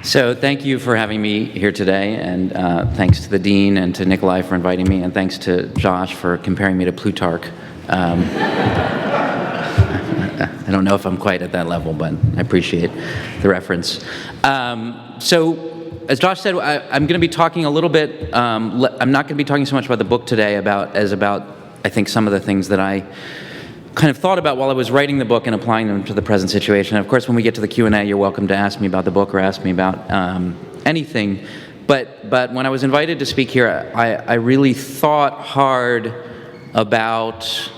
So thank you for having me here today, and thanks to the Dean and to Nikolai for inviting me, and thanks to Josh for comparing me to Plutarch. I don't know if I'm quite at that level, but I appreciate the reference. So, as Josh said, I'm going to be talking a little bit, I'm not going to be talking so much about the book today as about, I think, some of the things that I kind of thought about while I was writing the book and applying them to the present situation. Of course, when we get to the Q&A, you're welcome to ask me about the book or ask me about anything. But when I was invited to speak here, I really thought hard about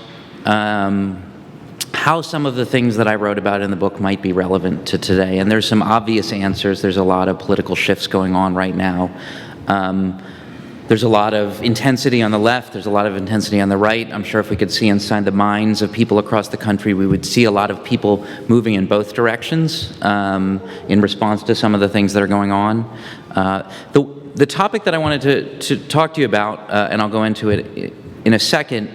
how some of the things that I wrote about in the book might be relevant to today. And there's some obvious answers. There's a lot of political shifts going on right now. There's a lot of intensity on the left. There's a lot of intensity on the right. I'm sure if we could see inside the minds of people across the country, we would see a lot of people moving in both directions in response to some of the things that are going on. The topic that I wanted to talk to you about, and I'll go into it in a second,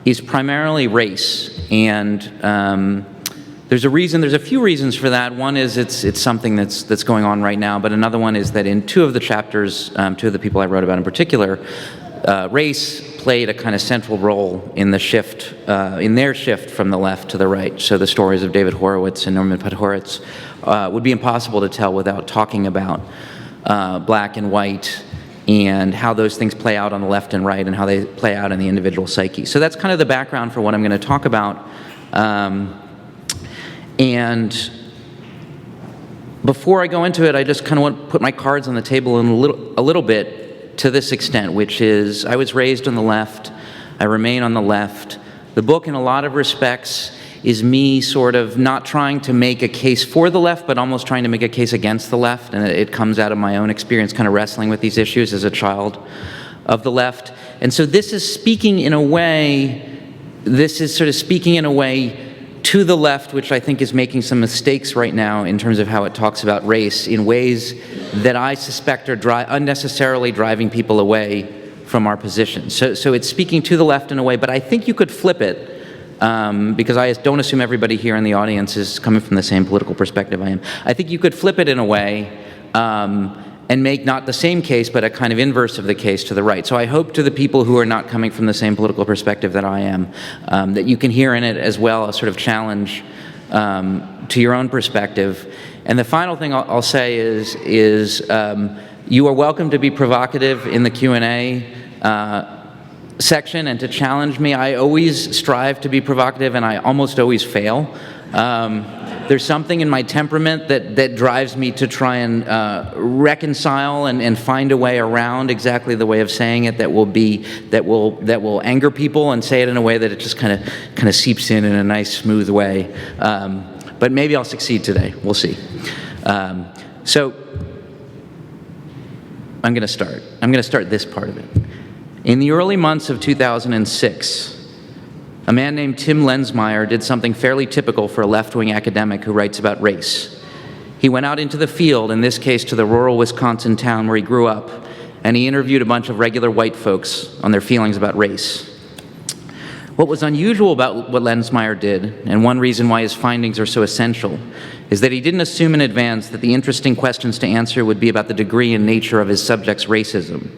is primarily race. And there's a few reasons for that. One is it's something that's going on right now, but another one is that in two of the chapters, two of the people I wrote about in particular, race played a kind of central role in the shift, in their shift from the left to the right. So the stories of David Horowitz and Norman Podhoretz would be impossible to tell without talking about black and white and how those things play out on the left and right and how they play out in the individual psyche. So that's kind of the background for what I'm going to talk about. And before I go into it, I just kind of want to put my cards on the table in a little bit to this extent, which is I was raised on the left. I remain on the left. The book, in a lot of respects, is me sort of not trying to make a case for the left, but almost trying to make a case against the left. And it comes out of my own experience kind of wrestling with these issues as a child of the left. And so this is speaking in a way to the left, which I think is making some mistakes right now in terms of how it talks about race in ways that I suspect are unnecessarily driving people away from our position. So it's speaking to the left in a way, but I think you could flip it, because I don't assume everybody here in the audience is coming from the same political perspective I am. I think you could flip it in a way and make not the same case, but a kind of inverse of the case to the right. So I hope to the people who are not coming from the same political perspective that I am, that you can hear in it as well a sort of challenge to your own perspective. And the final thing I'll say is you are welcome to be provocative in the Q&A section and to challenge me. I always strive to be provocative, and I almost always fail. There's something in my temperament that drives me to try and reconcile and find a way around exactly the way of saying it that will anger people, and say it in a way that it just kind of seeps in a nice, smooth way. But maybe I'll succeed today. We'll see. So I'm going to start. I'm going to start this part of it. In the early months of 2006, a man named Tim Lensmeyer did something fairly typical for a left-wing academic who writes about race. He went out into the field, in this case to the rural Wisconsin town where he grew up, and he interviewed a bunch of regular white folks on their feelings about race. What was unusual about what Lensmeyer did, and one reason why his findings are so essential, is that he didn't assume in advance that the interesting questions to answer would be about the degree and nature of his subjects' racism.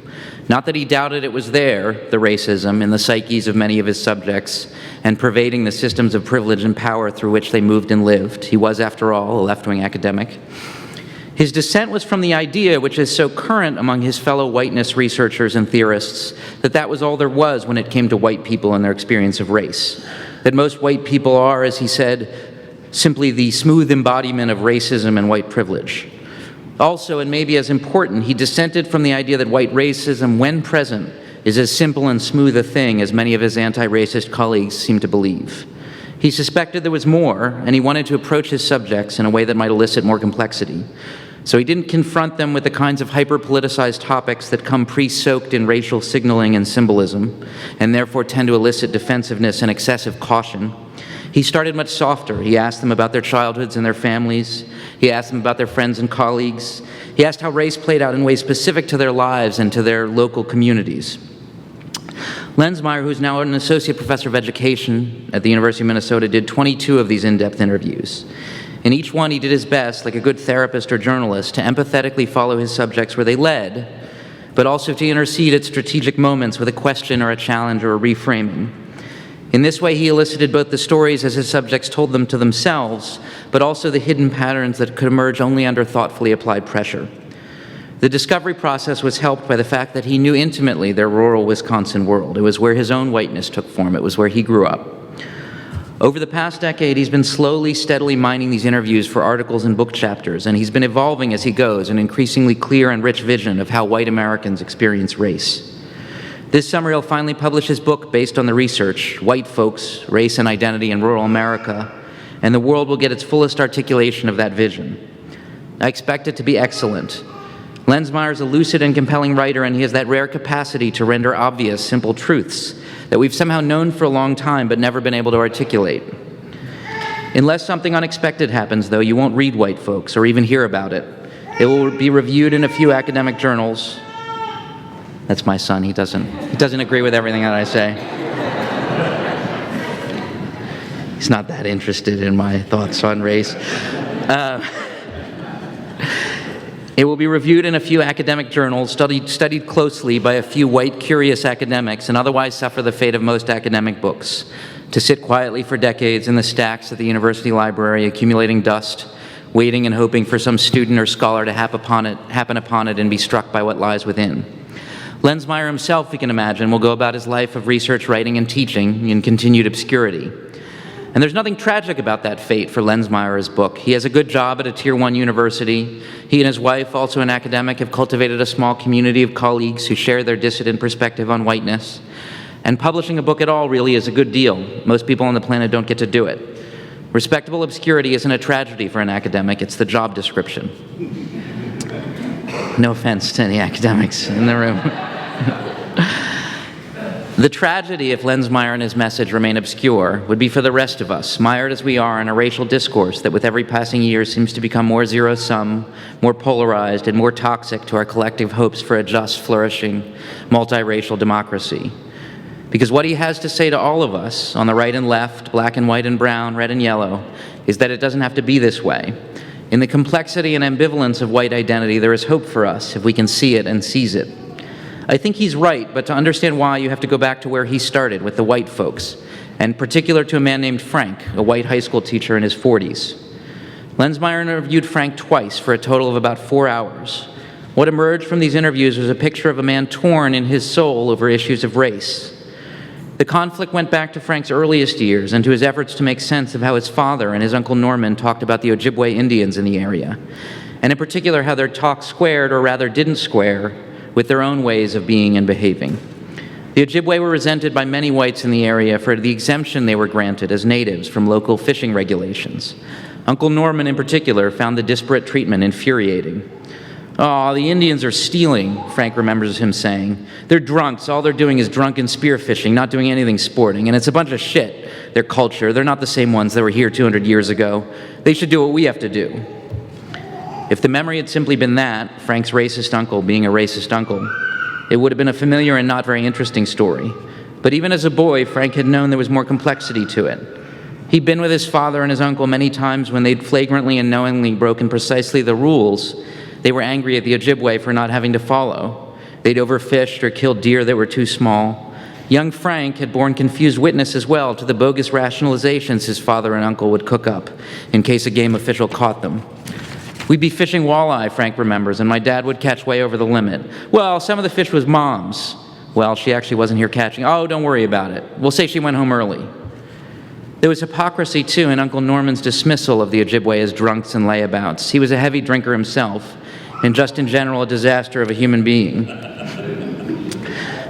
Not that he doubted it was there, the racism, in the psyches of many of his subjects, and pervading the systems of privilege and power through which they moved and lived. He was, after all, a left-wing academic. His dissent was from the idea, which is so current among his fellow whiteness researchers and theorists, that was all there was when it came to white people and their experience of race. That most white people are, as he said, simply the smooth embodiment of racism and white privilege. Also, and maybe as important, he dissented from the idea that white racism, when present, is as simple and smooth a thing as many of his anti-racist colleagues seem to believe. He suspected there was more, and he wanted to approach his subjects in a way that might elicit more complexity. So he didn't confront them with the kinds of hyper-politicized topics that come pre-soaked in racial signaling and symbolism, and therefore tend to elicit defensiveness and excessive caution. He started much softer. He asked them about their childhoods and their families. He asked them about their friends and colleagues. He asked how race played out in ways specific to their lives and to their local communities. Lensmeyer, who's now an associate professor of education at the University of Minnesota, did 22 of these in-depth interviews. In each one, he did his best, like a good therapist or journalist, to empathetically follow his subjects where they led, but also to intercede at strategic moments with a question or a challenge or a reframing. In this way, he elicited both the stories as his subjects told them to themselves, but also the hidden patterns that could emerge only under thoughtfully applied pressure. The discovery process was helped by the fact that he knew intimately their rural Wisconsin world. It was where his own whiteness took form. It was where he grew up. Over the past decade, he's been slowly, steadily mining these interviews for articles and book chapters, and he's been evolving as he goes, an increasingly clear and rich vision of how white Americans experience race. This summer, he'll finally publish his book based on the research, White Folks, Race and Identity in Rural America, and the world will get its fullest articulation of that vision. I expect it to be excellent. Lensmeyer is a lucid and compelling writer, and he has that rare capacity to render obvious, simple truths that we've somehow known for a long time but never been able to articulate. Unless something unexpected happens, though, you won't read White Folks or even hear about it. It will be reviewed in a few academic journals. That's my son. He doesn't agree with everything that I say. He's not that interested in my thoughts on race. It will be reviewed in a few academic journals, studied closely by a few white, curious academics, and otherwise suffer the fate of most academic books, to sit quietly for decades in the stacks at the university library, accumulating dust, waiting and hoping for some student or scholar to happen upon it and be struck by what lies within. Lensmeyer himself, we can imagine, will go about his life of research, writing, and teaching in continued obscurity. And there's nothing tragic about that fate for Lensmeyer's book. He has a good job at a Tier 1 university. He and his wife, also an academic, have cultivated a small community of colleagues who share their dissident perspective on whiteness. And publishing a book at all really is a good deal. Most people on the planet don't get to do it. Respectable obscurity isn't a tragedy for an academic, it's the job description. No offense to any academics in the room. The tragedy, if Lensmeyer and his message remain obscure, would be for the rest of us, mired as we are in a racial discourse that with every passing year seems to become more zero-sum, more polarized, and more toxic to our collective hopes for a just, flourishing, multiracial democracy. Because what he has to say to all of us, on the right and left, black and white and brown, red and yellow, is that it doesn't have to be this way. In the complexity and ambivalence of white identity, there is hope for us if we can see it and seize it. I think he's right, but to understand why, you have to go back to where he started, with the white folks, and particular to a man named Frank, a white high school teacher in his 40s. Lensmeyer interviewed Frank twice for a total of about 4 hours. What emerged from these interviews was a picture of a man torn in his soul over issues of race. The conflict went back to Frank's earliest years and to his efforts to make sense of how his father and his Uncle Norman talked about the Ojibwe Indians in the area, and in particular how their talk squared, or rather didn't square, with their own ways of being and behaving. The Ojibwe were resented by many whites in the area for the exemption they were granted as natives from local fishing regulations. Uncle Norman, in particular, found the disparate treatment infuriating. "Oh, the Indians are stealing," Frank remembers him saying. "They're drunks. All they're doing is drunken spearfishing, not doing anything sporting, and it's a bunch of shit. Their culture, they're not the same ones that were here 200 years ago. They should do what we have to do." If the memory had simply been that, Frank's racist uncle being a racist uncle, it would have been a familiar and not very interesting story. But even as a boy, Frank had known there was more complexity to it. He'd been with his father and his uncle many times when they'd flagrantly and knowingly broken precisely the rules they were angry at the Ojibwe for not having to follow. They'd overfished or killed deer that were too small. Young Frank had borne confused witness as well to the bogus rationalizations his father and uncle would cook up in case a game official caught them. "We'd be fishing walleye," Frank remembers, "and my dad would catch way over the limit. Well, some of the fish was Mom's. Well, she actually wasn't here catching. Oh, don't worry about it. We'll say she went home early." There was hypocrisy, too, in Uncle Norman's dismissal of the Ojibwe as drunks and layabouts. He was a heavy drinker himself, and just in general a disaster of a human being.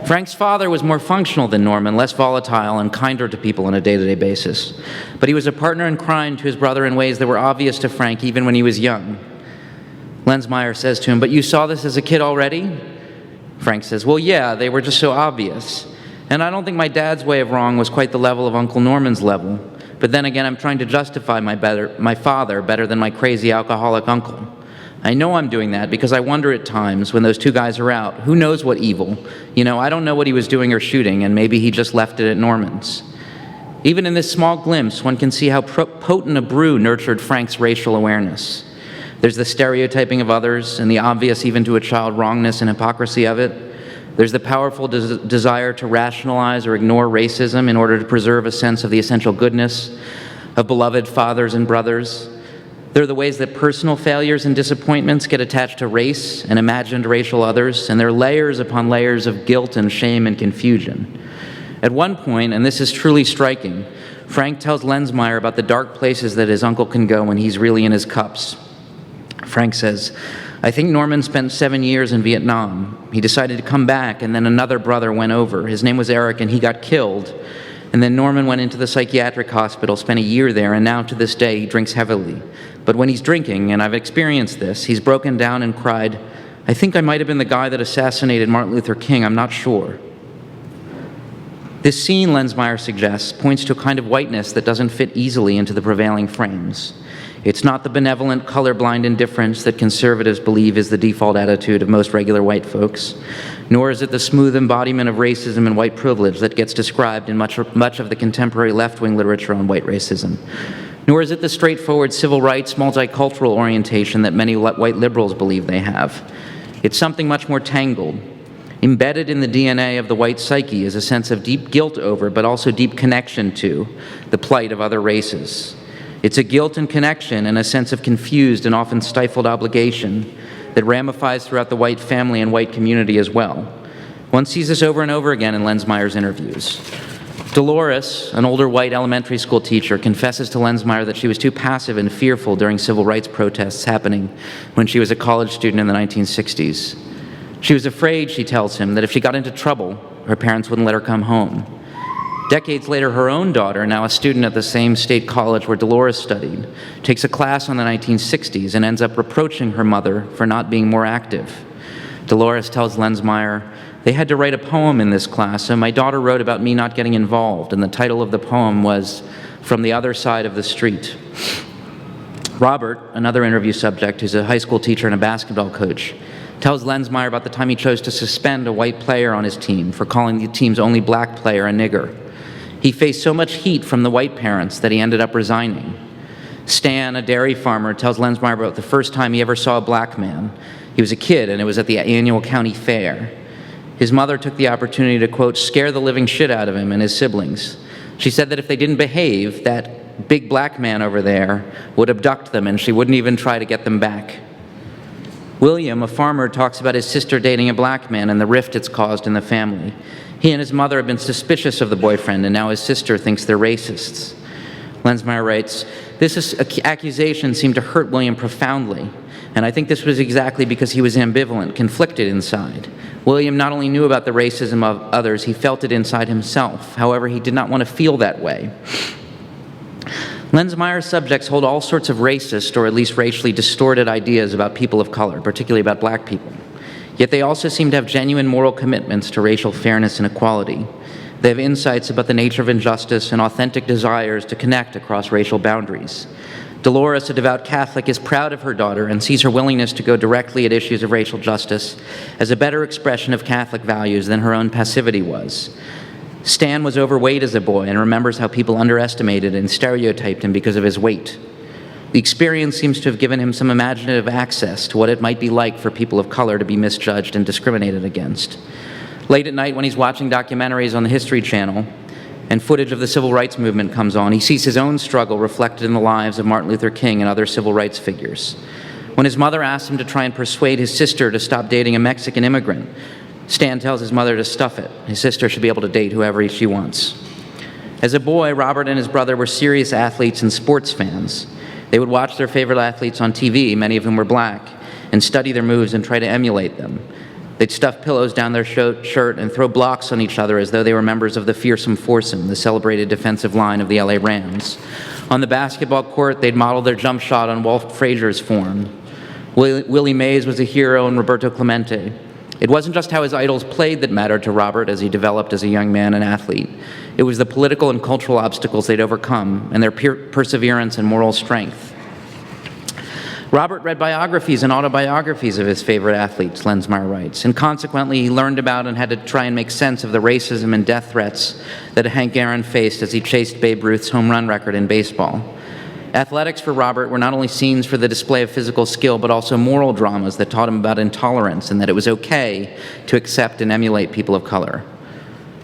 Frank's father was more functional than Norman, less volatile and kinder to people on a day-to-day basis. But he was a partner in crime to his brother in ways that were obvious to Frank even when he was young. Lensmeyer says to him, "But you saw this as a kid already?" Frank says, "Well, yeah, they were just so obvious. And I don't think my dad's way of wrong was quite the level of Uncle Norman's level. But then again, I'm trying to justify my father better than my crazy alcoholic uncle. I know I'm doing that because I wonder at times when those two guys are out, who knows what evil? I don't know what he was doing or shooting, and maybe he just left it at Norman's. Even in this small glimpse, one can see how potent a brew nurtured Frank's racial awareness. There's the stereotyping of others and the obvious, even to a child, wrongness and hypocrisy of it. There's the powerful desire to rationalize or ignore racism in order to preserve a sense of the essential goodness of beloved fathers and brothers. There are the ways that personal failures and disappointments get attached to race and imagined racial others, and there are layers upon layers of guilt and shame and confusion. At one point, and this is truly striking, Frank tells Lensmeyer about the dark places that his uncle can go when he's really in his cups. Frank says, "I think Norman spent 7 years in Vietnam. He decided to come back, and then another brother went over. His name was Eric, and he got killed. And then Norman went into the psychiatric hospital, spent a year there, and now to this day he drinks heavily. But when he's drinking, and I've experienced this, he's broken down and cried, 'I think I might have been the guy that assassinated Martin Luther King, I'm not sure.'" This scene, Lensmeyer suggests, points to a kind of whiteness that doesn't fit easily into the prevailing frames. It's not the benevolent, colorblind indifference that conservatives believe is the default attitude of most regular white folks, nor is it the smooth embodiment of racism and white privilege that gets described in much of the contemporary left-wing literature on white racism. Nor is it the straightforward civil rights, multicultural orientation that many white liberals believe they have. It's something much more tangled. Embedded in the DNA of the white psyche is a sense of deep guilt over, but also deep connection to, the plight of other races. It's a guilt and connection and a sense of confused and often stifled obligation that ramifies throughout the white family and white community as well. One sees this over and over again in Lensmeyer's interviews. Dolores, an older white elementary school teacher, confesses to Lensmeyer that she was too passive and fearful during civil rights protests happening when she was a college student in the 1960s. She was afraid, she tells him, that if she got into trouble, her parents wouldn't let her come home. Decades later, her own daughter, now a student at the same state college where Dolores studied, takes a class on the 1960s and ends up reproaching her mother for not being more active. Dolores tells Lensmeyer, "They had to write a poem in this class, so my daughter wrote about me not getting involved, and the title of the poem was From the Other Side of the Street." Robert, another interview subject, who's a high school teacher and a basketball coach, tells Lensmeyer about the time he chose to suspend a white player on his team for calling the team's only black player a nigger. He faced so much heat from the white parents that he ended up resigning. Stan, a dairy farmer, tells Lensmeyer about the first time he ever saw a black man. He was a kid, and it was at the annual county fair. His mother took the opportunity to, quote, "scare the living shit out of him and his siblings." She said that if they didn't behave, that big black man over there would abduct them, and she wouldn't even try to get them back. William, a farmer, talks about his sister dating a black man and the rift it's caused in the family. He and his mother have been suspicious of the boyfriend, and now his sister thinks they're racists. Lensmeyer writes, "This accusation seemed to hurt William profoundly, and I think this was exactly because he was ambivalent, conflicted inside. William not only knew about the racism of others, he felt it inside himself. However, he did not want to feel that way." Lensmeyer's subjects hold all sorts of racist, or at least racially distorted ideas about people of color, particularly about black people. Yet they also seem to have genuine moral commitments to racial fairness and equality. They have insights about the nature of injustice and authentic desires to connect across racial boundaries. Dolores, a devout Catholic, is proud of her daughter and sees her willingness to go directly at issues of racial justice as a better expression of Catholic values than her own passivity was. Stan was overweight as a boy and remembers how people underestimated and stereotyped him because of his weight. The experience seems to have given him some imaginative access to what it might be like for people of color to be misjudged and discriminated against. Late at night when he's watching documentaries on the History Channel and footage of the civil rights movement comes on, he sees his own struggle reflected in the lives of Martin Luther King and other civil rights figures. When his mother asks him to try and persuade his sister to stop dating a Mexican immigrant, Stan tells his mother to stuff it. His sister should be able to date whoever she wants. As a boy, Robert and his brother were serious athletes and sports fans. They would watch their favorite athletes on TV, many of whom were black, and study their moves and try to emulate them. They'd stuff pillows down their shirt and throw blocks on each other as though they were members of the fearsome foursome, the celebrated defensive line of the LA Rams. On the basketball court, they'd model their jump shot on Walt Frazier's form. Willie Mays was a hero and Roberto Clemente. It wasn't just how his idols played that mattered to Robert as he developed as a young man and athlete. It was the political and cultural obstacles they'd overcome and their perseverance and moral strength. Robert read biographies and autobiographies of his favorite athletes, Lensmeyer writes, and consequently he learned about and had to try and make sense of the racism and death threats that Hank Aaron faced as he chased Babe Ruth's home run record in baseball. Athletics for Robert were not only scenes for the display of physical skill, but also moral dramas that taught him about intolerance and that it was okay to accept and emulate people of color.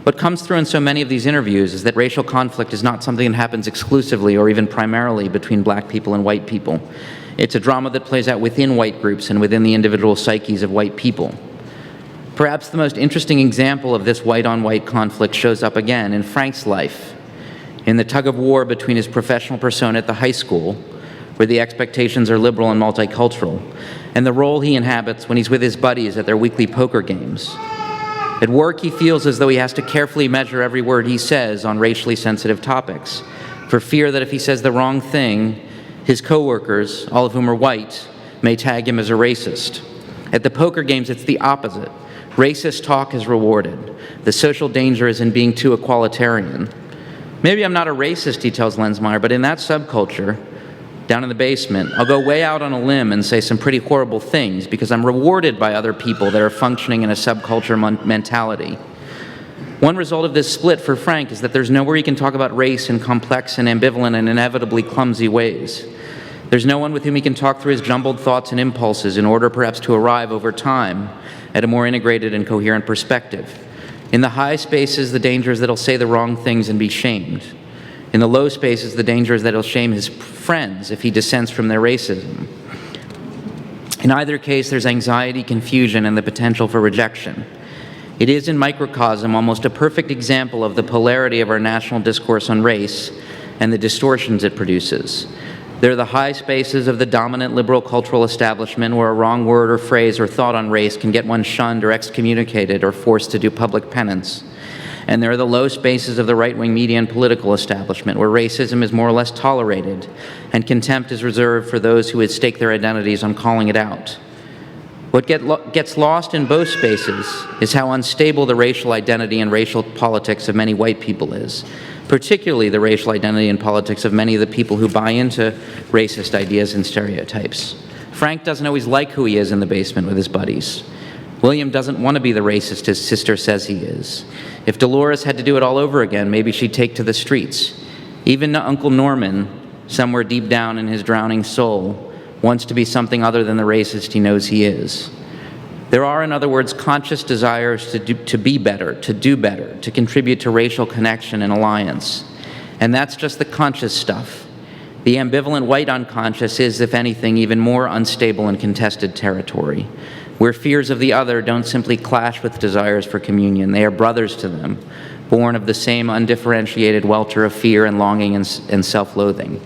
What comes through in so many of these interviews is that racial conflict is not something that happens exclusively or even primarily between black people and white people. It's a drama that plays out within white groups and within the individual psyches of white people. Perhaps the most interesting example of this white-on-white conflict shows up again in Frank's life, in the tug-of-war between his professional persona at the high school, where the expectations are liberal and multicultural, and the role he inhabits when he's with his buddies at their weekly poker games. At work, he feels as though he has to carefully measure every word he says on racially sensitive topics, for fear that if he says the wrong thing, his coworkers, all of whom are white, may tag him as a racist. At the poker games, it's the opposite. Racist talk is rewarded. The social danger is in being too equalitarian. Maybe I'm not a racist, he tells Lensmeyer, but in that subculture, down in the basement, I'll go way out on a limb and say some pretty horrible things because I'm rewarded by other people that are functioning in a subculture mentality. One result of this split for Frank is that there's nowhere he can talk about race in complex and ambivalent and inevitably clumsy ways. There's no one with whom he can talk through his jumbled thoughts and impulses in order perhaps to arrive over time at a more integrated and coherent perspective. In the high spaces, the danger is that he'll say the wrong things and be shamed. In the low spaces, the danger is that he'll shame his friends if he dissents from their racism. In either case, there's anxiety, confusion, and the potential for rejection. It is, in microcosm, almost a perfect example of the polarity of our national discourse on race and the distortions it produces. There are the high spaces of the dominant liberal cultural establishment where a wrong word or phrase or thought on race can get one shunned or excommunicated or forced to do public penance. And there are the low spaces of the right-wing media and political establishment where racism is more or less tolerated and contempt is reserved for those who would stake their identities on calling it out. What gets lost in both spaces is how unstable the racial identity and racial politics of many white people is, particularly the racial identity and politics of many of the people who buy into racist ideas and stereotypes. Frank doesn't always like who he is in the basement with his buddies. William doesn't want to be the racist his sister says he is. If Dolores had to do it all over again, maybe she'd take to the streets. Even Uncle Norman, somewhere deep down in his drowning soul, wants to be something other than the racist he knows he is. There are, in other words, conscious desires to be better, to do better, to contribute to racial connection and alliance. And that's just the conscious stuff. The ambivalent white unconscious is, if anything, even more unstable and contested territory, where fears of the other don't simply clash with desires for communion. They are brothers to them, born of the same undifferentiated welter of fear and longing and self-loathing.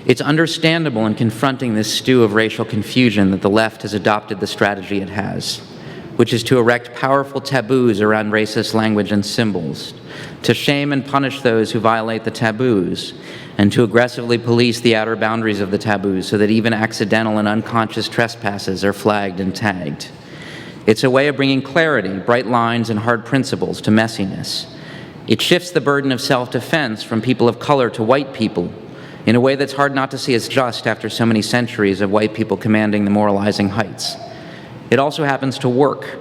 It's understandable in confronting this stew of racial confusion that the left has adopted the strategy it has, which is to erect powerful taboos around racist language and symbols, to shame and punish those who violate the taboos, and to aggressively police the outer boundaries of the taboos so that even accidental and unconscious trespasses are flagged and tagged. It's a way of bringing clarity, bright lines, and hard principles to messiness. It shifts the burden of self-defense from people of color to white people, in a way that's hard not to see as just after so many centuries of white people commanding the moralizing heights. It also happens to work.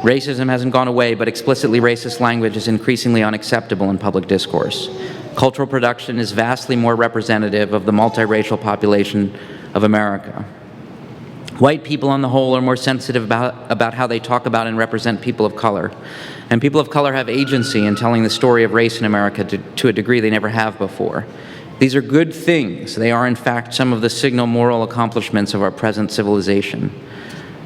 Racism hasn't gone away, but explicitly racist language is increasingly unacceptable in public discourse. Cultural production is vastly more representative of the multiracial population of America. White people on the whole are more sensitive about how they talk about and represent people of color. And people of color have agency in telling the story of race in America to a degree they never have before. These are good things. They are, in fact, some of the signal moral accomplishments of our present civilization.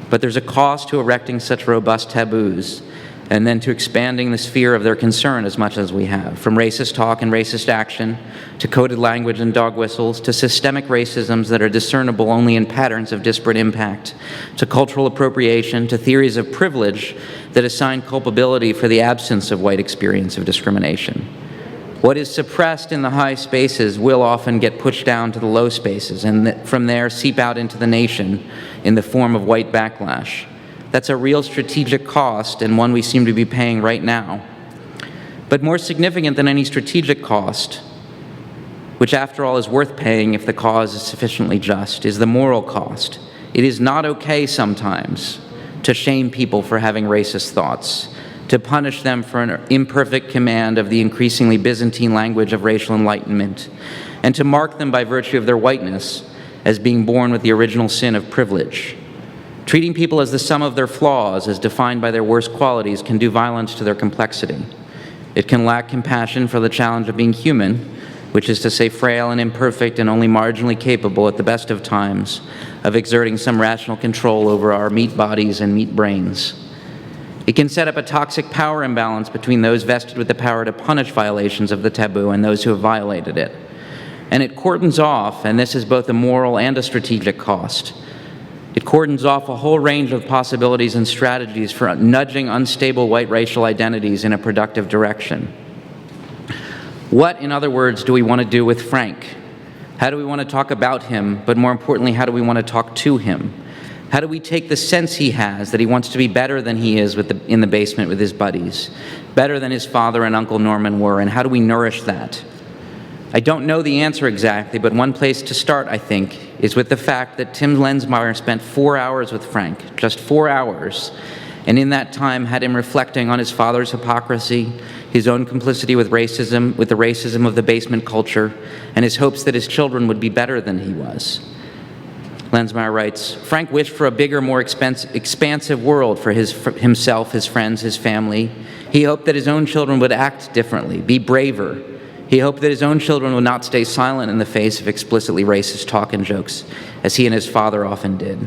But there's a cost to erecting such robust taboos and then to expanding the sphere of their concern as much as we have, from racist talk and racist action to coded language and dog whistles to systemic racisms that are discernible only in patterns of disparate impact, to cultural appropriation, to theories of privilege that assign culpability for the absence of white experience of discrimination. What is suppressed in the high spaces will often get pushed down to the low spaces and from there seep out into the nation in the form of white backlash. That's a real strategic cost and one we seem to be paying right now. But more significant than any strategic cost which after all is worth paying if the cause is sufficiently just, is the moral cost. It is not okay sometimes to shame people for having racist thoughts, to punish them for an imperfect command of the increasingly Byzantine language of racial enlightenment, and to mark them by virtue of their whiteness as being born with the original sin of privilege. Treating people as the sum of their flaws, as defined by their worst qualities, can do violence to their complexity. It can lack compassion for the challenge of being human, which is to say frail and imperfect and only marginally capable at the best of times of exerting some rational control over our meat bodies and meat brains. It can set up a toxic power imbalance between those vested with the power to punish violations of the taboo and those who have violated it. And it cordons off, and this is both a moral and a strategic cost, it cordons off a whole range of possibilities and strategies for nudging unstable white racial identities in a productive direction. What, in other words, do we want to do with Frank? How do we want to talk about him, but more importantly, how do we want to talk to him? How do we take the sense he has that he wants to be better than he is in the basement with his buddies, better than his father and Uncle Norman were, and how do we nourish that? I don't know the answer exactly, but one place to start, I think, is with the fact that Tim Lensmeyer spent 4 hours with Frank, just 4 hours, and in that time had him reflecting on his father's hypocrisy, his own complicity with racism, with the racism of the basement culture, and his hopes that his children would be better than he was. Lensmeyer writes, Frank wished for a bigger, more expansive world for himself, his friends, his family. He hoped that his own children would act differently, be braver. He hoped that his own children would not stay silent in the face of explicitly racist talk and jokes, as he and his father often did.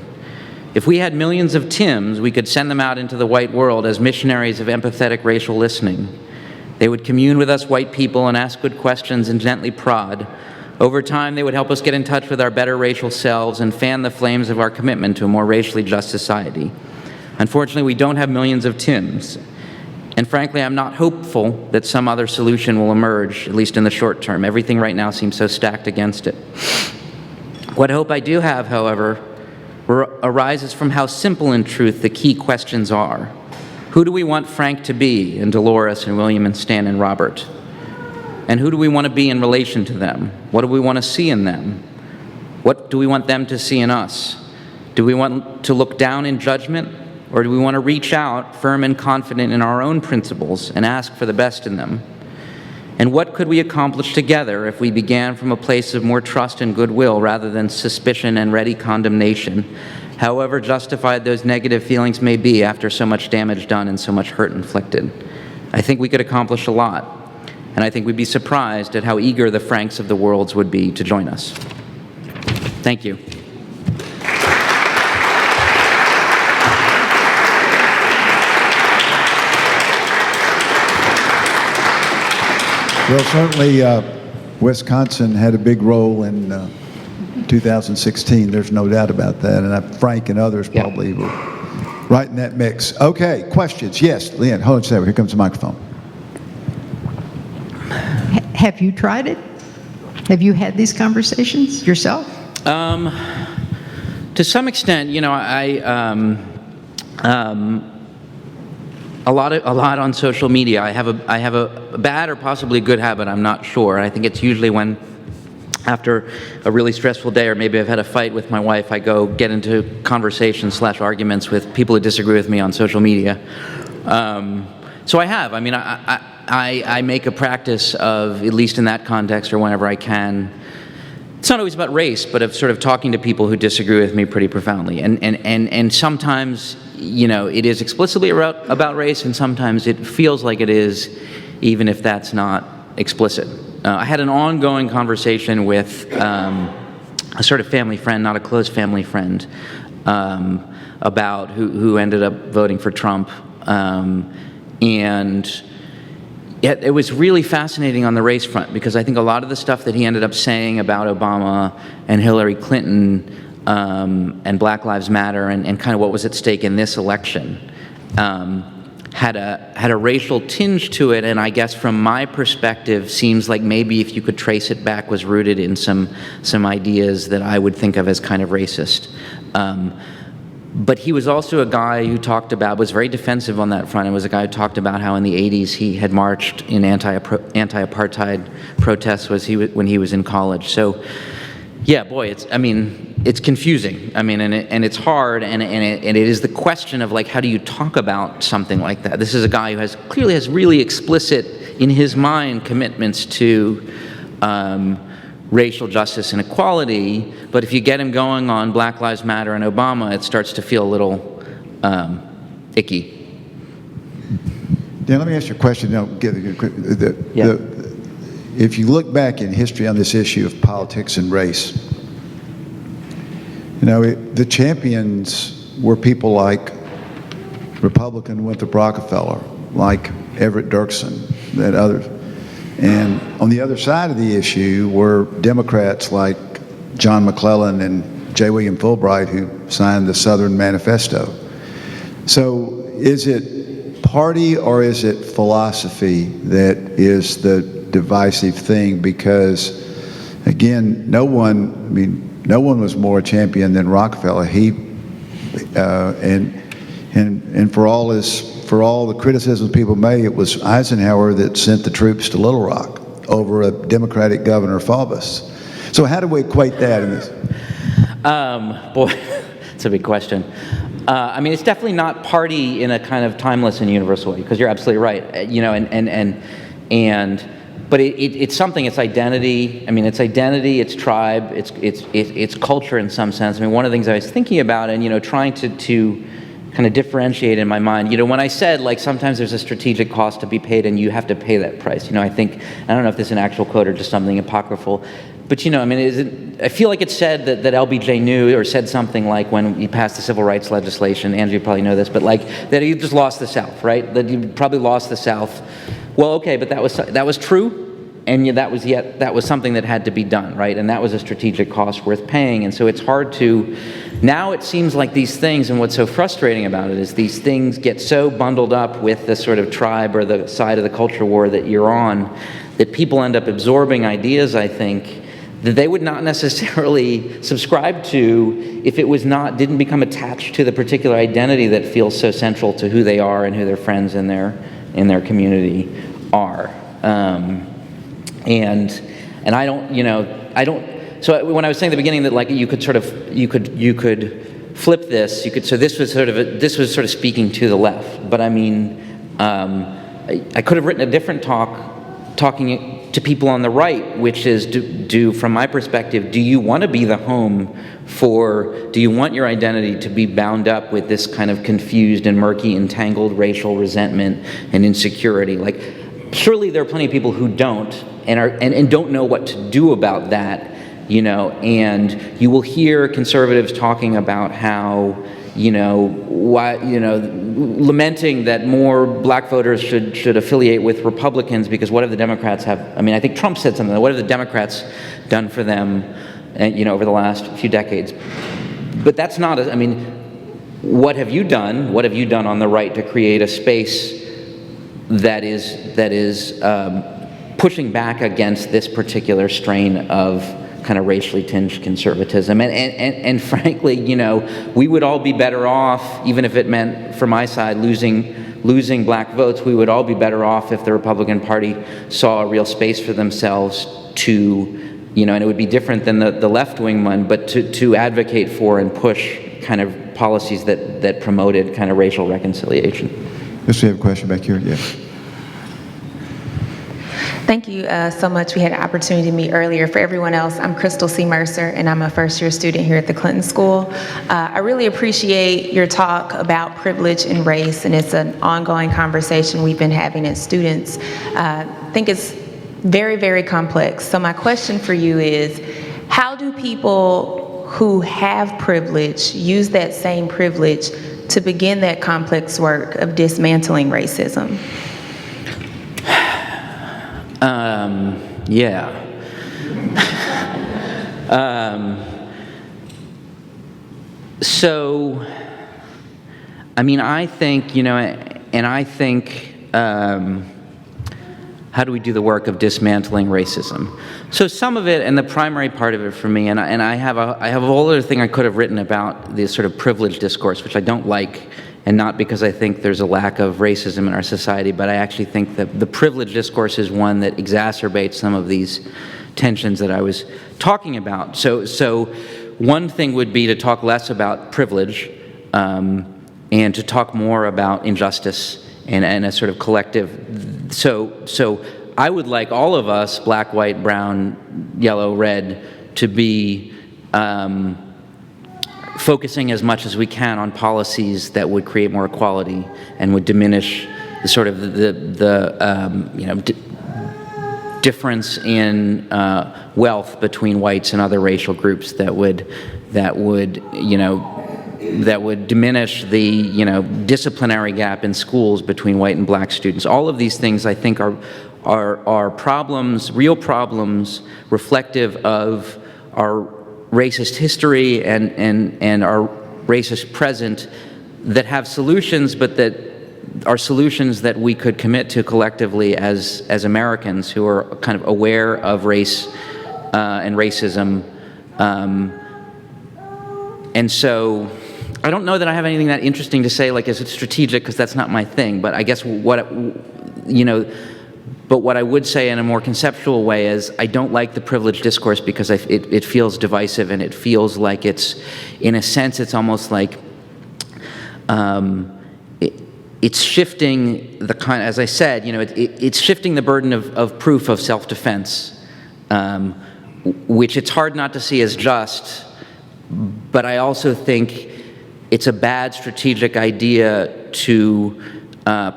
If we had millions of Tims, we could send them out into the white world as missionaries of empathetic racial listening. They would commune with us white people and ask good questions and gently prod. Over time, they would help us get in touch with our better racial selves and fan the flames of our commitment to a more racially just society. Unfortunately, we don't have millions of Tims. And frankly, I'm not hopeful that some other solution will emerge, at least in the short term. Everything right now seems so stacked against it. What hope I do have, however, arises from how simple in truth the key questions are. Who do we want Frank to be, and Dolores and William and Stan and Robert? And who do we want to be in relation to them? What do we want to see in them? What do we want them to see in us? Do we want to look down in judgment, or do we want to reach out, firm and confident in our own principles, and ask for the best in them? And what could we accomplish together if we began from a place of more trust and goodwill rather than suspicion and ready condemnation, however justified those negative feelings may be after so much damage done and so much hurt inflicted? I think we could accomplish a lot, and I think we'd be surprised at how eager the Franks of the world would be to join us. Thank you. Well, certainly Wisconsin had a big role in 2016. There's no doubt about that. And Frank and others probably were right in that mix. Okay, questions? Yes, Leanne, hold on a second. Here comes the microphone. Have you tried it? Have you had these conversations yourself? To some extent, you know, a lot on social media. I have a bad or possibly a good habit, I'm not sure. I think it's usually when, after a really stressful day, or maybe I've had a fight with my wife, I go get into conversations / arguments with people who disagree with me on social media. So I have. I mean, I make a practice of, at least in that context or whenever I can, it's not always about race, but of sort of talking to people who disagree with me pretty profoundly. And sometimes, you know, it is explicitly about race, and sometimes it feels like it is, even if that's not explicit. I had an ongoing conversation with a sort of family friend, not a close family friend, about who ended up voting for Trump. And it was really fascinating on the race front, because I think a lot of the stuff that he ended up saying about Obama and Hillary Clinton and Black Lives Matter and kind of what was at stake in this election had a racial tinge to it, and I guess from my perspective seems like maybe if you could trace it back was rooted in some ideas that I would think of as kind of racist. But he was also a guy who was very defensive on that front, and was a guy who talked about how in the 80s he had marched in anti-apartheid protests when he was in college. So, yeah, boy, it's confusing. And it's hard, and it is the question of, like, how do you talk about something like that? This is a guy who clearly has really explicit, in his mind, commitments to racial justice and equality, but if you get him going on Black Lives Matter and Obama, it starts to feel a little icky. Dan, let me ask you a question. If you look back in history on this issue of politics and race, the champions were people like Republican Winthrop Rockefeller, like Everett Dirksen, and others. And on the other side of the issue were Democrats like John McClellan and J. William Fulbright, who signed the Southern Manifesto. So is it party or is it philosophy that is the divisive thing? Because, again, no one was more a champion than Rockefeller. And for all the criticisms people made, it was Eisenhower that sent the troops to Little Rock over a Democratic governor, Faubus. So how do we equate that in this? Boy, it's a big question. It's definitely not party in a kind of timeless and universal way, because you're absolutely right. But it's something. It's identity. It's identity. It's tribe. It's culture in some sense. One of the things I was thinking about, and trying to kind of differentiate in my mind. When I said, like, sometimes there's a strategic cost to be paid and you have to pay that price. I don't know if this is an actual quote or just something apocryphal, but I feel like it's said that LBJ knew, or said something like when he passed the civil rights legislation, Andrew, you probably know this, but like that he just lost the South, right? That he probably lost the South. Well, okay, but that was true. And that was something that had to be done, right? And that was a strategic cost worth paying. And so it's hard to, now it seems like these things, and what's so frustrating about it is these things get so bundled up with the sort of tribe or the side of the culture war that you're on, that people end up absorbing ideas, I think, that they would not necessarily subscribe to if it didn't become attached to the particular identity that feels so central to who they are and who their friends in their community are. And I don't, so when I was saying at the beginning that, like, you could flip this, so this was sort of speaking to the left, but I could have written a different talking to people on the right, which is, from my perspective, do you want to be the home do you want your identity to be bound up with this kind of confused and murky, entangled racial resentment and insecurity? Like, surely there are plenty of people who don't, and don't know what to do about that, and you will hear conservatives talking about how, lamenting that more black voters should affiliate with Republicans, because what have the Democrats I think Trump said something, what have the Democrats done for them, over the last few decades? But that's not, what have you done? What have you done on the right to create a space that is pushing back against this particular strain of kind of racially tinged conservatism? And frankly, we would all be better off, even if it meant, for my side, losing black votes, we would all be better off if the Republican Party saw a real space for themselves to, and it would be different than the left-wing one, but to advocate for and push kind of policies that promoted kind of racial reconciliation. Yes, we have a question back here. Yes. Thank you so much. We had an opportunity to meet earlier. For everyone else, I'm Crystal C. Mercer, and I'm a first-year student here at the Clinton School. I really appreciate your talk about privilege and race, and it's an ongoing conversation we've been having as students. I think it's very, very complex. So my question for you is, how do people who have privilege use that same privilege to begin that complex work of dismantling racism? So, I think, and I think how do we do the work of dismantling racism? So some of it, and the primary part of it for me, and I have a whole other thing I could have written about this sort of privilege discourse, which I don't like, and not because I think there's a lack of racism in our society, but I actually think that the privilege discourse is one that exacerbates some of these tensions that I was talking about. So one thing would be to talk less about privilege, and to talk more about injustice and a sort of collective. So I would like all of us, black, white, brown, yellow, red, to be focusing as much as we can on policies that would create more equality and would diminish the sort of difference in wealth between whites and other racial groups that would diminish the disciplinary gap in schools between white and black students. All of these things, I think, are problems, real problems, reflective of our racist history and our racist present, that have solutions, but that are solutions that we could commit to collectively as Americans who are kind of aware of race and racism. And so I don't know that I have anything that interesting to say, like, is it strategic, because that's not my thing. But I guess what I would say in a more conceptual way is I don't like the privilege discourse because it feels divisive, and it feels like it's, in a sense, it's almost like it's shifting the kind, as I said, it's shifting the burden of proof of self-defense, which it's hard not to see as just, but I also think it's a bad strategic idea to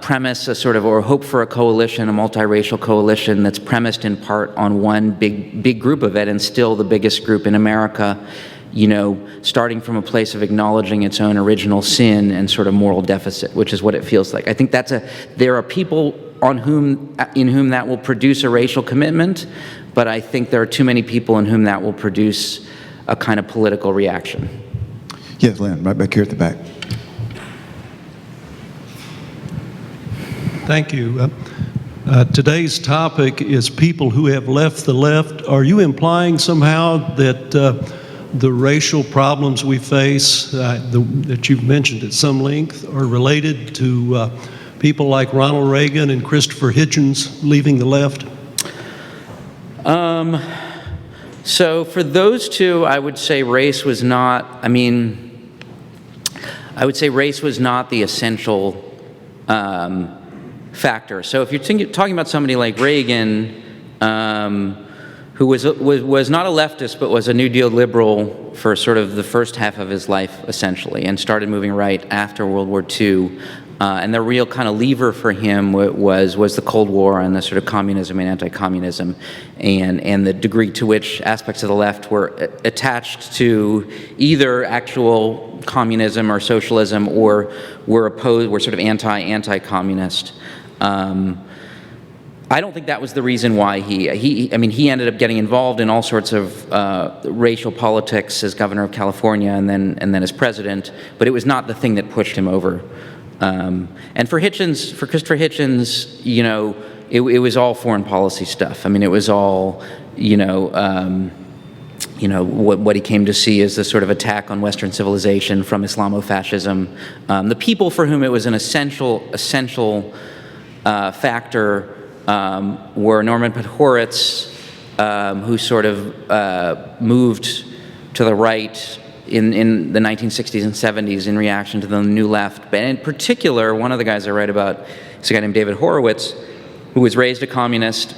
premise a sort of, or hope for a coalition, a multiracial coalition that's premised in part on one big group of it, and still the biggest group in America, starting from a place of acknowledging its own original sin and sort of moral deficit, which is what it feels like. I think there are people in whom that will produce a racial commitment, but I think there are too many people in whom that will produce a kind of political reaction. Yes, Lynn, right back here at the back. Thank you. Today's topic is people who have left the left. Are you implying somehow that the racial problems we face, that you've mentioned at some length, are related to people like Ronald Reagan and Christopher Hitchens leaving the left? So for those two, I would say race was not, race was not the essential factor. So if you're talking about somebody like Reagan, who was not a leftist, but was a New Deal liberal for sort of the first half of his life, essentially, and started moving right after World War II. And the real kind of lever for him was the Cold War and the sort of communism and anti-communism, and the degree to which aspects of the left were attached to either actual communism or socialism, or were sort of anti-communist. I don't think that was the reason why he ended up getting involved in all sorts of racial politics as governor of California and then as president, but it was not the thing that pushed him over. And for Christopher Hitchens, it was all foreign policy stuff. It was all, what he came to see as the sort of attack on Western civilization from Islamofascism. The people for whom it was an essential factor were Norman Podhoretz, who sort of moved to the right in the 1960s and 70s in reaction to the New Left. But in particular, one of the guys I write about is a guy named David Horowitz, who was raised a communist,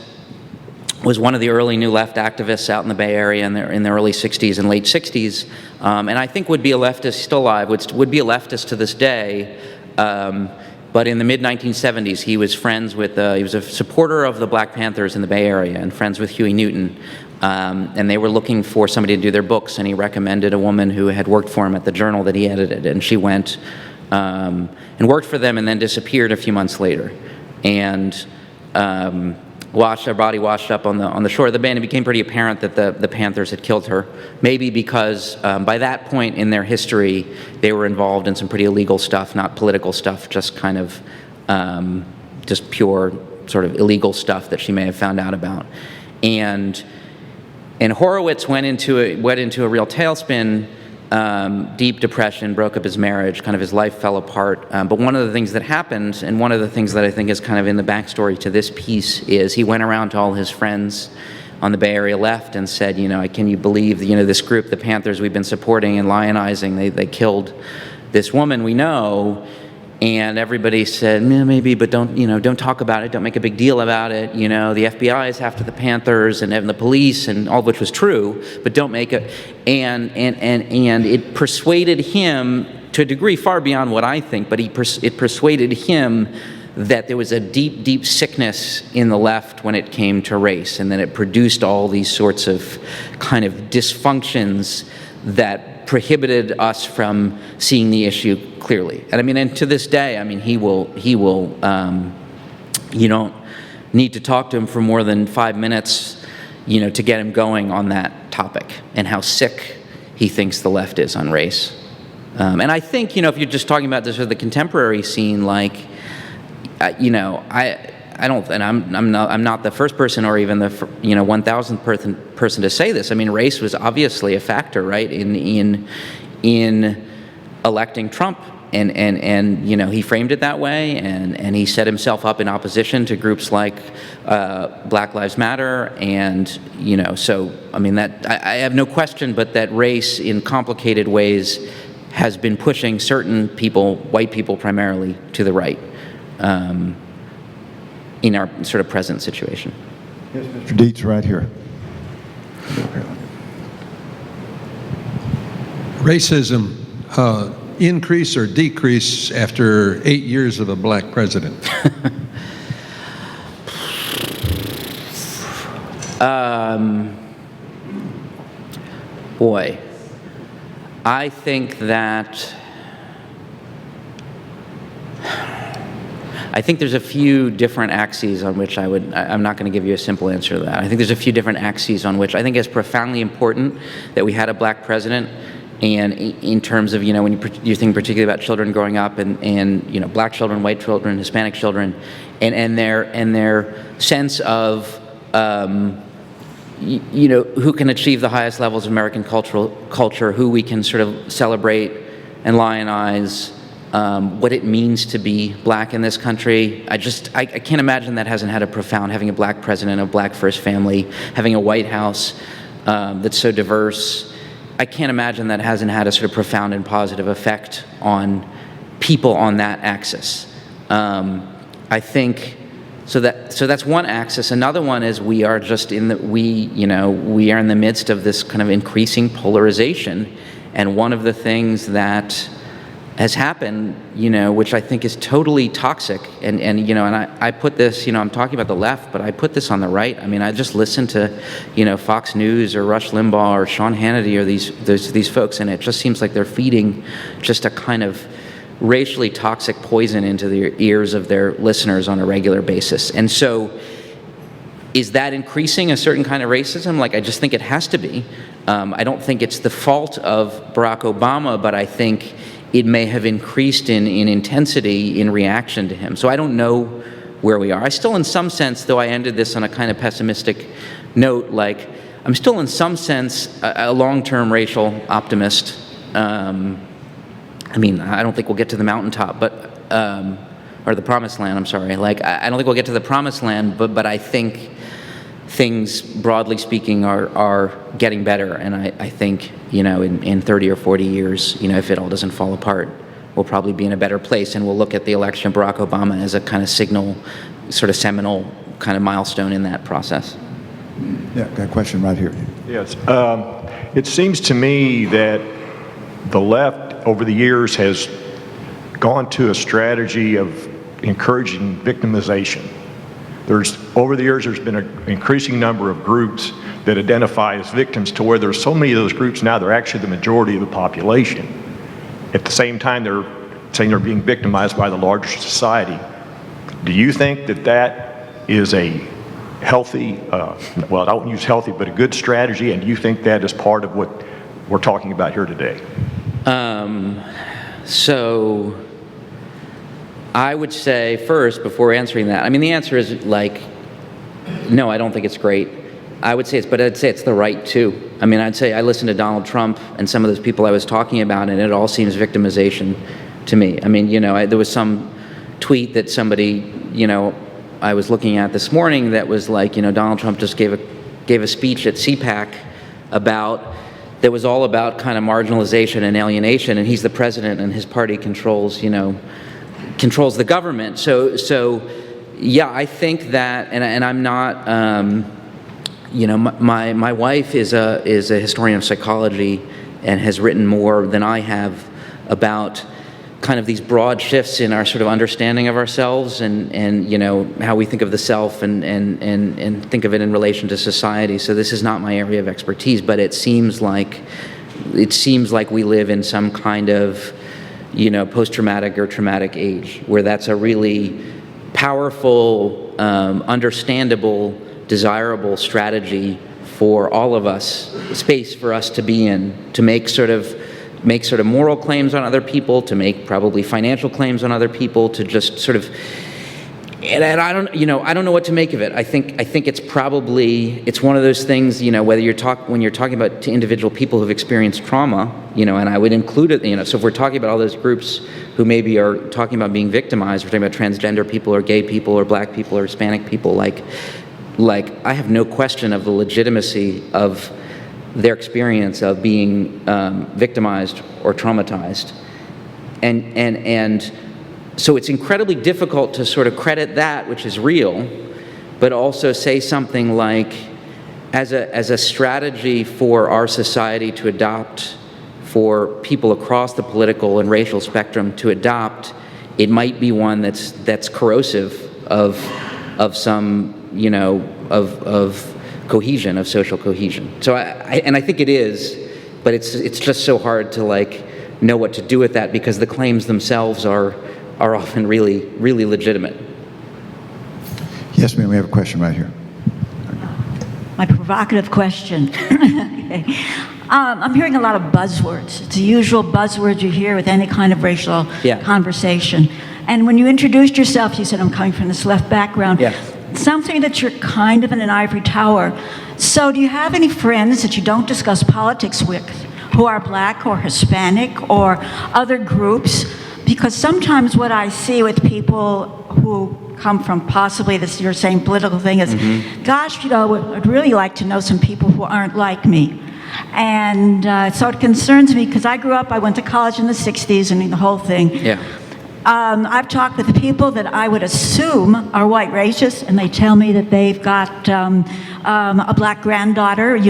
was one of the early New Left activists out in the Bay Area in the early 60s and late 60s, and I think would be a leftist, still alive, would be a leftist to this day. But in the mid-1970s, he was he was a supporter of the Black Panthers in the Bay Area and friends with Huey Newton. And they were looking for somebody to do their books, and he recommended a woman who had worked for him at the journal that he edited, and she went and worked for them and then disappeared a few months later. And her body washed up on the shore of the bay, and it became pretty apparent that the Panthers had killed her, maybe because by that point in their history, they were involved in some pretty illegal stuff, not political stuff, just kind of just pure sort of illegal stuff that she may have found out about. And Horowitz went into a real tailspin, deep depression, broke up his marriage, kind of his life fell apart. But one of the things that happened, and one of the things that I think is kind of in the backstory to this piece, is he went around to all his friends on the Bay Area left and said, can you believe, this group, the Panthers we've been supporting and lionizing, they killed this woman we know. And everybody said, maybe, but don't talk about it. Don't make a big deal about it. The FBI is after the Panthers and the police, and all of which was true, but don't make it. And it persuaded him to a degree far beyond what I think, but it persuaded him that there was a deep, deep sickness in the left when it came to race, and then it produced all these sorts of kind of dysfunctions that prohibited us from seeing the issue clearly. And to this day, he will, you don't need to talk to him for more than 5 minutes, to get him going on that topic and how sick he thinks the left is on race. And I think, if you're just talking about the contemporary scene, I don't, and I'm not the first person or even the 1,000th person to say this. Race was obviously a factor, right, in electing Trump, and he framed it that way, and he set himself up in opposition to groups like Black Lives Matter, and so that I have no question, but that race in complicated ways has been pushing certain people, white people primarily, to the right. In our sort of present situation. Yes, Mr. Dietz, right here. Racism, increase or decrease after 8 years of a black president? Boy, I think that there's a few different axes on which I'm not going to give you a simple answer to that. I think there's a few different axes on which I think it's profoundly important that we had a black president, and in terms of, when you think particularly about children growing up and black children, white children, Hispanic children, and their sense of, who can achieve the highest levels of American culture, who we can sort of celebrate and lionize, what it means to be black in this country. I can't imagine that hasn't had a profound, having a black president, a black first family, having a White House that's so diverse. I can't imagine that hasn't had a sort of profound and positive effect on people on that axis. I think, so that's one axis. Another one is we are in the midst of this kind of increasing polarization, and one of the things that has happened, which I think is totally toxic, and I put this, I'm talking about the left, but I put this on the right. I just listen to, Fox News or Rush Limbaugh or Sean Hannity or these folks, and it just seems like they're feeding just a kind of racially toxic poison into the ears of their listeners on a regular basis. And so, is that increasing a certain kind of racism? I just think it has to be. I don't think it's the fault of Barack Obama, but I think it may have increased in intensity in reaction to him. So I don't know where we are. I still, in some sense, though I ended this on a kind of pessimistic note, I'm still in some sense a long-term racial optimist. I don't think we'll get to the mountaintop, but or the promised land, I'm sorry. I don't think we'll get to the promised land, but I think things, broadly speaking, are getting better, and I think, in 30 or 40 years, if it all doesn't fall apart, we'll probably be in a better place, and we'll look at the election of Barack Obama as a kind of signal, sort of seminal kind of milestone in that process. Yeah, got a question right here. Yes. It seems to me that the left over the years has gone to a strategy of encouraging victimization. Over the years, there's been an increasing number of groups that identify as victims, to where there's so many of those groups now, they're actually the majority of the population. At the same time, they're saying they're being victimized by the larger society. Do you think that is a healthy, well, I won't use healthy, but a good strategy, and do you think that is part of what we're talking about here today? So I would say first, before answering that, I mean, the answer is like, no, I don't think it's great. I would say but I'd say it's the right too. I mean, I'd say I listened to Donald Trump and some of those people I was talking about, and it all seems victimization to me. I mean, there was some tweet that somebody, I was looking at this morning that was like, Donald Trump just gave a speech at CPAC that was all about kind of marginalization and alienation, and he's the president and his party controls the government. So yeah, I think that, and I'm not, my wife is a historian of psychology and has written more than I have about kind of these broad shifts in our sort of understanding of ourselves and how we think of the self and think of it in relation to society. So this is not my area of expertise, but it seems like we live in some kind of post-traumatic or traumatic age where that's a really powerful, understandable, desirable strategy for all of us, space for us to be in, to make sort of moral claims on other people, to make probably financial claims on other people, to just sort of, and I don't know what to make of it. I think it's one of those things, whether when you're talking about to individual people who've experienced trauma, and I would include it, so if we're talking about all those groups who maybe are talking about being victimized, we're talking about transgender people or gay people or black people or Hispanic people, like I have no question of the legitimacy of their experience of being victimized or traumatized. And so it's incredibly difficult to sort of credit that, which is real, but also say something like, as a strategy for our society to adopt, for people across the political and racial spectrum to adopt, it might be one that's corrosive of some, of cohesion, of social cohesion. So I think it is, but it's just so hard to know what to do with that because the claims themselves are often really, really legitimate. Yes, ma'am, we have a question right here. My provocative question. Okay. I'm hearing a lot of buzzwords. It's the usual buzzwords you hear with any kind of racial conversation. And when you introduced yourself, you said, I'm coming from this left background. Yeah. Something that you're kind of in an ivory tower. So do you have any friends that you don't discuss politics with who are black or Hispanic or other groups? Because sometimes what I see with people who come from possibly this your same political thing is, gosh, I'd really like to know some people who aren't like me. And so it concerns me because I went to college in the 60s and the whole thing. Yeah. I've talked with the people that I would assume are white racists, and they tell me that they've got a black granddaughter.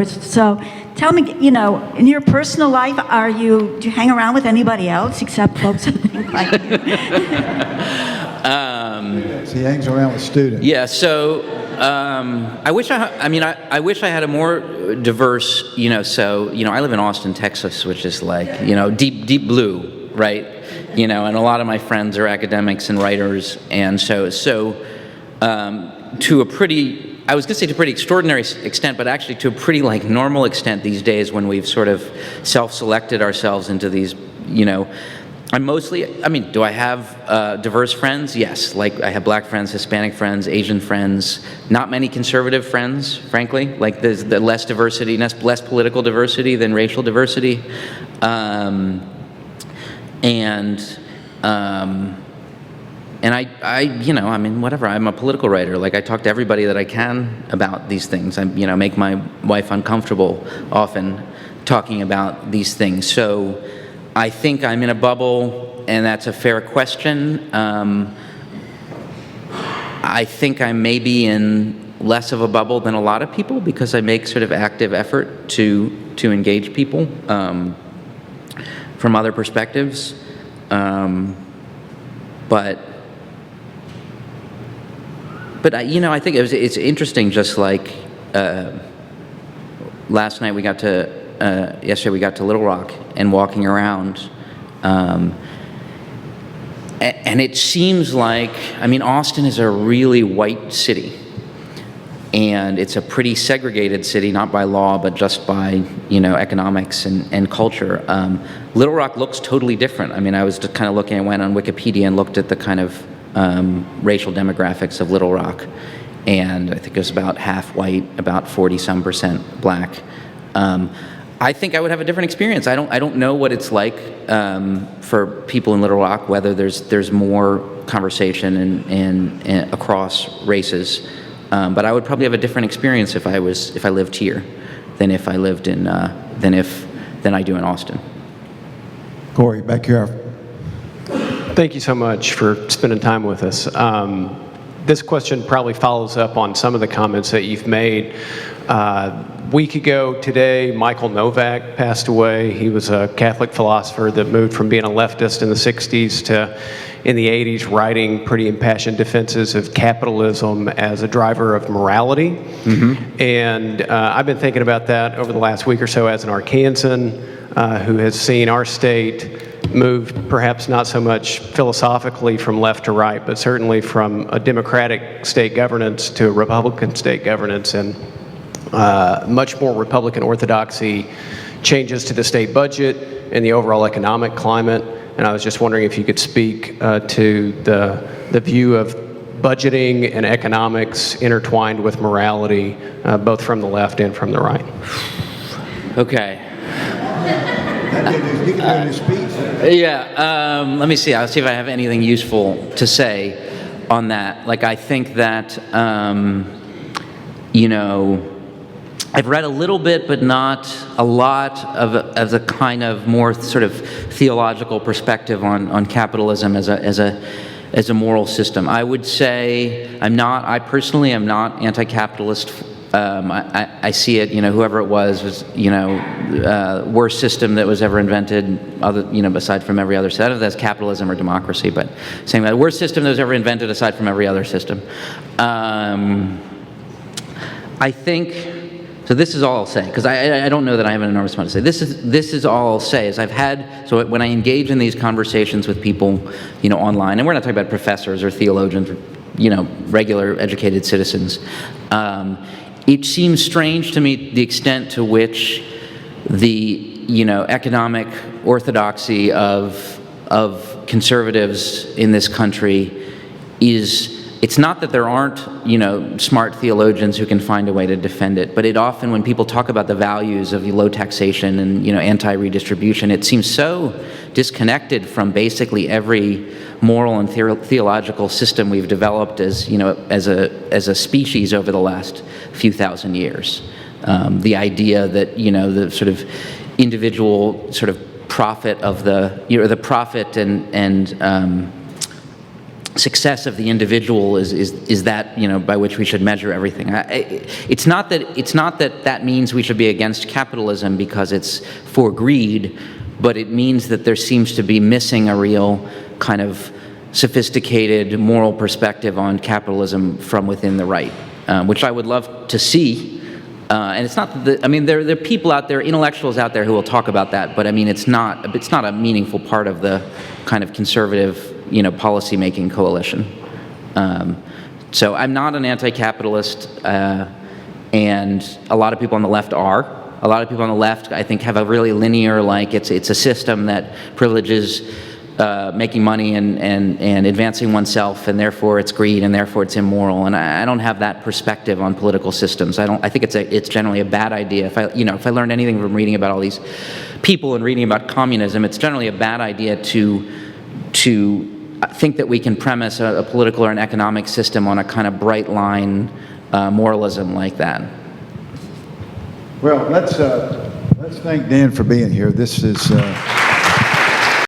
So tell me, in your personal life, do you hang around with anybody else except folks who think like you? So he hangs around with students. Yeah. So I wish I wish I had a more diverse. I live in Austin, Texas, which is like deep blue, right? And a lot of my friends are academics and writers, and so to a pretty, I was going to say to a pretty extraordinary extent, but actually to a pretty normal extent these days when we've sort of self-selected ourselves into these, I'm mostly, do I have diverse friends? Yes, I have black friends, Hispanic friends, Asian friends, not many conservative friends, frankly, there's less diversity, less political diversity than racial diversity. And whatever, I'm a political writer. I talk to everybody that I can about these things. I, make my wife uncomfortable often talking about these things. So I think I'm in a bubble, and that's a fair question. I think I may be in less of a bubble than a lot of people because I make sort of active effort to engage people. From other perspectives, but I think it's interesting. Just like last night, yesterday we got to Little Rock and walking around, and it seems like Austin is a really white city, and it's a pretty segregated city, not by law, but just by, economics and culture. Little Rock looks totally different. I mean, I was just kind of looking, I went on Wikipedia and looked at the kind of racial demographics of Little Rock, and I think it was about half white, about 40-some% black. I think I would have a different experience. I don't know what it's like for people in Little Rock, whether there's more conversation and across races. But I would probably have a different experience if I lived here than if I lived in than I do in Austin. Corey, back here. Thank you so much for spending time with us. This question probably follows up on some of the comments that you've made. Week ago today, Michael Novak passed away. He was a Catholic philosopher that moved from being a leftist in the 60s to, in the 80s, writing pretty impassioned defenses of capitalism as a driver of morality. Mm-hmm. And I've been thinking about that over the last week or so as an Arkansan who has seen our state move perhaps not so much philosophically from left to right, but certainly from a Democratic state governance to a Republican state governance, and much more Republican orthodoxy changes to the state budget and the overall economic climate. And I was just wondering if you could speak to the view of budgeting and economics intertwined with morality, both from the left and from the right. Okay. Let me see. I'll see if I have anything useful to say on that. Like, I think that, I've read a little bit, but not a lot of the kind of more sort of theological perspective on capitalism as a moral system. I would say I personally am not anti-capitalist. I see it, whoever it was, worst system that was ever invented, aside from every other system. I don't know if that's capitalism or democracy, but saying that worst system that was ever invented aside from every other system. I think, so this is all I'll say, because I don't know that I have an enormous amount to say. This is all I'll say, is so when I engage in these conversations with people, online, and we're not talking about professors or theologians, regular educated citizens, it seems strange to me the extent to which the economic orthodoxy of conservatives in this country it's not that there aren't smart theologians who can find a way to defend it, but it often, when people talk about the values of low taxation and anti-redistribution, it seems so disconnected from basically every moral and theological system we've developed as a species over the last few thousand years. The idea that the sort of individual sort of profit of the profit and success of the individual is that by which we should measure everything. It's not that means we should be against capitalism because it's for greed, but it means that there seems to be missing a real kind of sophisticated moral perspective on capitalism from within the right, which I would love to see. And it's not that there are people out there, intellectuals out there, who will talk about that, but it's not a meaningful part of the kind of conservative policy-making coalition. So I'm not an anti-capitalist, and a lot of people on the left are. A lot of people on the left, I think, have a really linear, it's a system that privileges making money and advancing oneself, and therefore it's greed, and therefore it's immoral. And I don't have that perspective on political systems. I think it's generally a bad idea. If I learned anything from reading about all these people and reading about communism, it's generally a bad idea to think that we can premise a political or an economic system on a kind of bright line moralism like that. Well, let's thank Dan for being here. This is